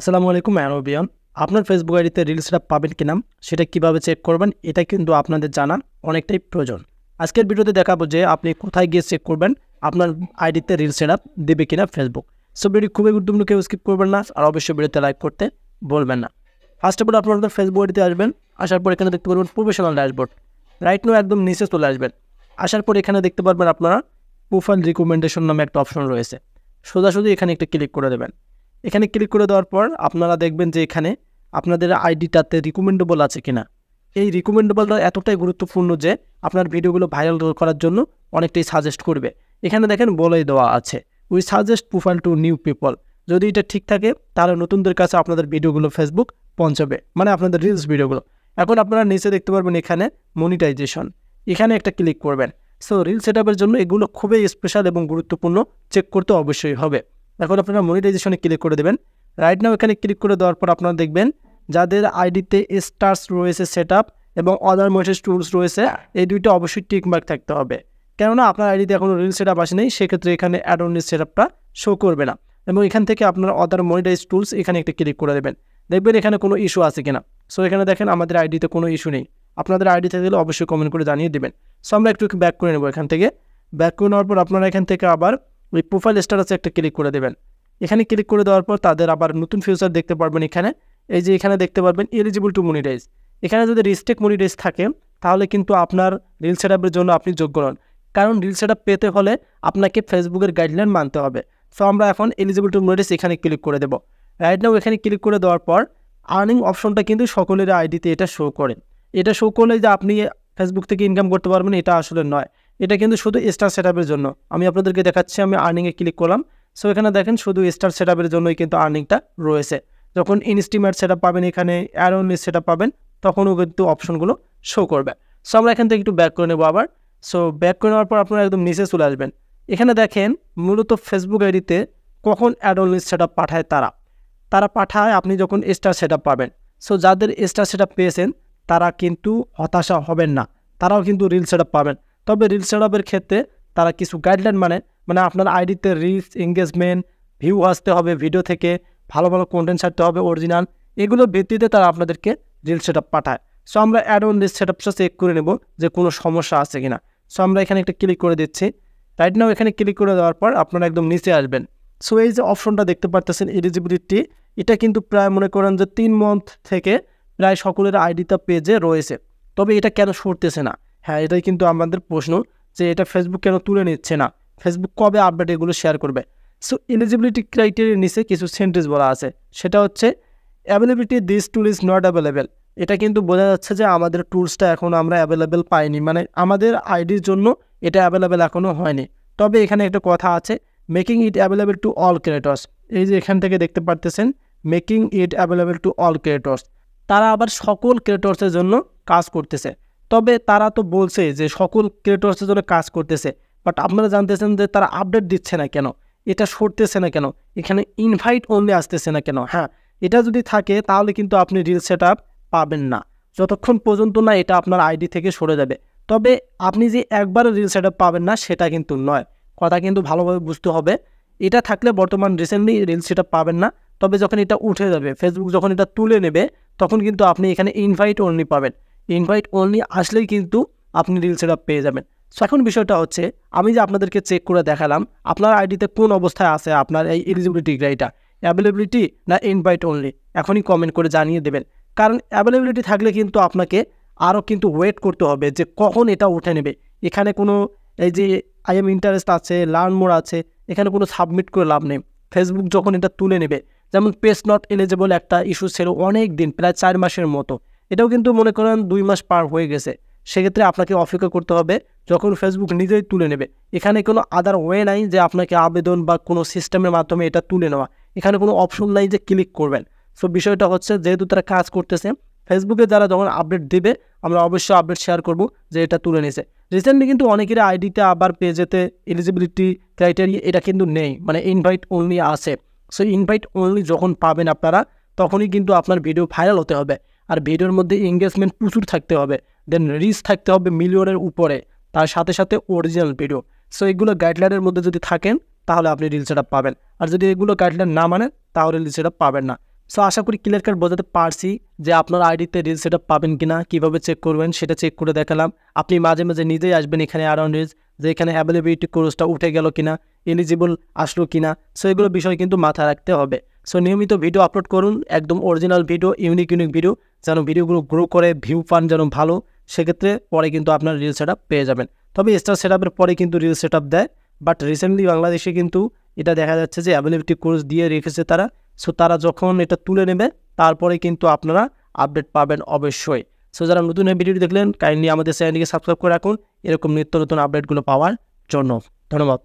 আসসালামু আলাইকুম অ্যানোবিয়ান। আপনার ফেসবুক আইডিতে রিল সেটআপ পাবেন কিনা সেটা কিভাবে চেক করবেন এটা কিন্তু আপনাদের জানা অনেকটাই প্রয়োজন। আজকের ভিডিওতে দেখাবো যে আপনি কোথায় গিয়ে চেক করবেন আপনার আইডিতে রিল সেটআপ দেবে কিনা ফেসবুক। সো ভিডিও খুবই গুরুত্বপূর্ণ, কেউ স্কিপ করবেন না, আর অবশ্যই ভিডিওতে লাইক করতে বলবেন না। ফার্স্ট অফ অল আপনাদের ফেসবুক আইডিতে আসবেন। আসার পর এখানে দেখতে পারবেন প্রফেশনাল ড্যাশবোর্ড। রাইট নো একদম নিচে চলে আসবেন। আসার পর এখানে দেখতে পারবেন আপনারা প্রোফাইল রিকমেন্ডেশন নামে একটা অপশন রয়েছে। সোজাসুজি এখানে একটা ক্লিক করে দেবেন। এখানে ক্লিক করে দেওয়ার পর আপনারা দেখবেন যে এখানে আপনাদের আইডিটাতে রিকমেন্ডেবল আছে কিনা। এই রিকমেন্ডেবলটা এতটাই গুরুত্বপূর্ণ যে আপনার ভিডিওগুলো ভাইরাল করার জন্য অনেকটাই সাজেস্ট করবে। এখানে দেখেন বলেই দেওয়া আছে, we suggest profile two new people. যদি এটা ঠিক থাকে তাহলে নতুনদের কাছে আপনাদের ভিডিওগুলো ফেসবুক পৌঁছাবে, মানে আপনাদের রিলস ভিডিওগুলো। এখন আপনারা নিচে দেখতে পারবেন এখানে মনিটাইজেশন, এখানে একটা ক্লিক করবেন। সো রিল সেটআপের জন্য এগুলো খুবই স্পেশাল এবং গুরুত্বপূর্ণ, চেক করতে অবশ্যই হবে। এখন আপনারা মনিটাইজেশনে ক্লিক করে দেবেন। রাইট নাও এখানে ক্লিক করে দেওয়ার পর আপনারা দেখবেন যাদের আইডিতে স্টার্স রয়েছে সেটআপ এবং আদার মনিটাইজ টুলস রয়েছে, এই দুইটা অবশ্যই টিক মার্ক থাকতে হবে। কেননা আপনার আইডিতে এখনও রিল সেটআপ আসেনি, সেক্ষেত্রে এখানে অ্যাড অন সেটআপটা শো করবে না। এবং এখান থেকে আপনার আদার মনিটাইজ টুলস এখানে একটা ক্লিক করে দেবেন। দেখবেন এখানে কোনো ইস্যু আছে কিনা। সো এখানে দেখেন আমাদের আইডিতে কোনো ইস্যু নেই। আপনাদের আইডি থেকে গেলে অবশ্যই কমেন্ট করে জানিয়ে দেবেন। সো আমরা একটু ব্যাক করে নেব। এখান থেকে ব্যাক করে নেওয়ার পর আপনারা এখান থেকে আবার ওই প্রোফাইল স্ট্যাটাসে একটা ক্লিক করে দেবেন। এখানে ক্লিক করে দেওয়ার পর তাদের আবার নতুন ফিচার দেখতে পারবেন। এখানে এই যে এখানে দেখতে পারবেন এলিজিবল টু মনিটাইজ। এখানে যদি রিস্ট্রিক্ট মনিটাইজ থাকে তাহলে কিন্তু আপনার রিল সেটআপের জন্য আপনি যোগ্য নন, কারণ রিল সেটআপ পেতে হলে আপনাকে ফেসবুকের গাইডলাইন মানতে হবে। সো আমরা এখন এলিজিবল টু মনিটাইজ এখানে ক্লিক করে দেবো। রাইট নাও এখানে ক্লিক করে দেওয়ার পর আর্নিং অপশনটা কিন্তু সকলের আইডিতে এটা শো করে। এটা শো করলে যে আপনি ফেসবুক থেকে ইনকাম করতে পারবেন এটা আসলে নয়, এটা কিন্তু শুধু স্টার সেটআপের জন্য। আমি আপনাদেরকে দেখাচ্ছি, আমি আর্নিংয়ে ক্লিক করলাম। সো এখানে দেখেন শুধু স্টার সেটআপের জন্যই কিন্তু আর্নিংটা রয়েছে। যখন ইনস্টিমেট সেটআপ পাবেন, এখানে অ্যারোনলি সেটআপ পাবেন, তখনও কিন্তু অপশনগুলো শো করবে। সো আমরা এখান থেকে একটু ব্যাক করে নেবো আবার। সো ব্যাক করে নেওয়ার পর আপনারা একদম নিচে চলে আসবেন। এখানে দেখেন মূলত ফেসবুক আইডিতে কখন অ্যারোনলি সেটআপ পাঠায় তারা পাঠায় আপনি যখন স্টার সেটআপ পাবেন। সো যাদের স্টার সেটআপ পেয়েছেন তারা কিন্তু হতাশা হবেন না, তারাও কিন্তু রিল সেটআপ পাবেন। তবে রিল সেটআপের ক্ষেত্রে তারা কিছু গাইডলাইন মানে আপনার আইডিতে রিচ এঙ্গেজমেন্ট ভিউ আসতে হবে, ভিডিও থেকে ভালো ভালো কন্টেন্ট ছাড়তে হবে অরিজিনাল, এগুলোর ভিত্তিতে তারা আপনাদেরকে রিল সেটআপ পাঠায়। সো আমরা অ্যাড অন রিল সেটআপটা চেক করে নেব যে কোনো সমস্যা আছে কিনা। সো আমরা এখানে একটা ক্লিক করে দিচ্ছি। রাইট নাও এখানে ক্লিক করে দেওয়ার পর আপনারা একদম নিচে আসবেন। সো এই যে অপশনটা দেখতে পারতেছেন এলিজিবিলিটি, এটা কিন্তু প্রায় মনে করেন যে 3 মান্থ থেকে প্রায় সকলের আইডিটা পেজে রয়েছে। তবে এটা কেন সরতেছে না? হ্যাঁ, এটাই কিন্তু আমাদের প্রশ্ন যে এটা ফেসবুক কেন তুলে নিচ্ছে না, ফেসবুক কবে আপডেট এগুলো শেয়ার করবে। সো এলিজিবিলিটি ক্রাইটেরিয়ার নিচে কিছু সেন্টেন্স বলা আছে, সেটা হচ্ছে availability this tool is not available. এটা কিন্তু বোঝা যাচ্ছে যে আমাদের টুলসটা এখন আমরা অ্যাভেলেবেল পাইনি, মানে আমাদের আইডির জন্য এটা অ্যাভেলেবেল এখনও হয়নি। তবে এখানে একটা কথা আছে, making it available to all creators. এই যে এখান থেকে দেখতে পারতেছেন making it available to all creators, তারা আবার সকল ক্রিয়েটর্সের জন্য কাজ করতেছে। তবে তারা তো বলছে যে সকল ক্রিয়েটর্সের জন্য কাজ করতেছে, বাট আপনারা জানতেছেন যে তারা আপডেট দিচ্ছে না কেন, এটা সরতেছে না কেন, এখানে ইনভাইট অনলি আসতেছে না কেন। হ্যাঁ, এটা যদি থাকে তাহলে কিন্তু আপনি রিল সেটআপ পাবেন না, যতক্ষণ পর্যন্ত না এটা আপনার আইডি থেকে সরে যাবে। তবে আপনি যে একবারে রিল সেটআপ পাবেন না সেটা কিন্তু নয়, কথা কিন্তু ভালোভাবে বুঝতে হবে। এটা থাকলে বর্তমান রিসেন্টলি রিল সেটআপ পাবেন না, তবে যখন এটা উঠে যাবে, ফেসবুক যখন এটা তুলে নেবে, তখন কিন্তু আপনি এখানে ইনভাইট অনলি পাবেন। ইনভাইট অনলি আসলেই কিন্তু আপনি রিল সেটআপ পেয়ে যাবেন। সো এখন বিষয়টা হচ্ছে, আমি যে আপনাদেরকে চেক করে দেখালাম আপনার আইডিতে কোন অবস্থায় আছে আপনার এই এলিজিবিলিটি ক্রাইটেরিয়া, অ্যাভেলেবিলিটি না ইনভাইট অনলি, এখনই কমেন্ট করে জানিয়ে দেবেন। কারণ অ্যাভেলেবিলিটি থাকলে কিন্তু আপনাকে আরও কিন্তু ওয়েট করতে হবে যে কখন এটা উঠে নেবে। এখানে কোনো এই যে আই এম ইন্টারেস্ট আছে, লার্ন মোর আছে, এখানে কোনো সাবমিট করে লাভ নেই। ফেসবুক যখন এটা তুলে নেবে, যেমন পেজ নট এলিজিবল একটা ইস্যু ছিল অনেক দিন, প্রায় 4 মাসের মতো, এটাও কিন্তু মনে করেন 2 মাস পার হয়ে গেছে। সেক্ষেত্রে আপনাকে অপেক্ষা করতে হবে যখন ফেসবুক নিজেই তুলে নেবে। এখানে কোনো আদার ওয়ে নাই যে আপনাকে আবেদন বা কোনো সিস্টেমের মাধ্যমে এটা তুলে নেওয়া, এখানে কোনো অপশন নাই যে ক্লিক করবেন। সো বিষয়টা হচ্ছে যেহেতু তারা কাজ করতেছে, ফেসবুকে যারা যখন আপডেট দিবে আমরা অবশ্যই আপডেট শেয়ার করব যে এটা তুলে নিয়েছে। রিসেন্টলি কিন্তু অনেকের আইডিতে আবার পেজেতে এলিজিবিলিটি ক্রাইটেরিয়া এটা কিন্তু নেই, মানে ইনভাইট অনলি আছে। সো ইনভাইট অনলি যখন পাবেন আপনারা, তখনই কিন্তু আপনার ভিডিও ভাইরাল হতে হবে, আর ভিডিওর মধ্যে এঙ্গেজমেন্ট প্রচুর থাকতে হবে, দেন রিচ থাকতে হবে মিলিয়নের উপরে, তার সাথে সাথে অরিজিনাল ভিডিও। সো এগুলো গাইডলাইনের মধ্যে যদি থাকেন তাহলে আপনি রিল সেটআপ পাবেন, আর যদি এগুলো গাইডলাইন না মানেন তাহলে রিল সেটআপ পাবেন না। সো আশা করি ক্লিয়ার কাট বোঝাতে পারছি যে আপনার আইডিতে রিল সেটআপ পাবেন কিনা, কীভাবে চেক করবেন সেটা চেক করে দেখালাম। আপনি মাঝে মাঝে নিজেই আসবেন এখানে অ্যারাউন্ড রিলস, যে এখানে অ্যাভেলেবিলিটি কোর্সটা উঠে গেল কিনা, এলিজিবল আসলো কিনা। সো এগুলো বিষয় কিন্তু মাথায় রাখতে হবে। সো নিয়মিত ভিডিও আপলোড করুন, একদম অরিজিনাল ভিডিও, ইউনিক ভিডিও, যেন ভিডিওগুলো গ্রো করে ভিউ পান যেন ভালো। সেক্ষেত্রে পরে কিন্তু আপনার রিল সেটআপ পেয়ে যাবেন। তবে স্টার সেটআপের পরে কিন্তু রিল সেটআপ দেয়, বাট রিসেন্টলি বাংলাদেশে কিন্তু এটা দেখা যাচ্ছে যে অ্যাভেলেবিলিটি কোর্স দিয়ে রেখেছে তারা। সো তারা যখন এটা তুলে নেবে তারপরে কিন্তু আপনারা আপডেট পাবেন অবশ্যই। সো যারা নতুন ভিডিওটি দেখলেন কাইন্ডলি আমাদের চ্যানেলটিকে সাবস্ক্রাইব করে রাখুন এরকম নিত্য নতুন আপডেটগুলো পাওয়ার জন্য। ধন্যবাদ।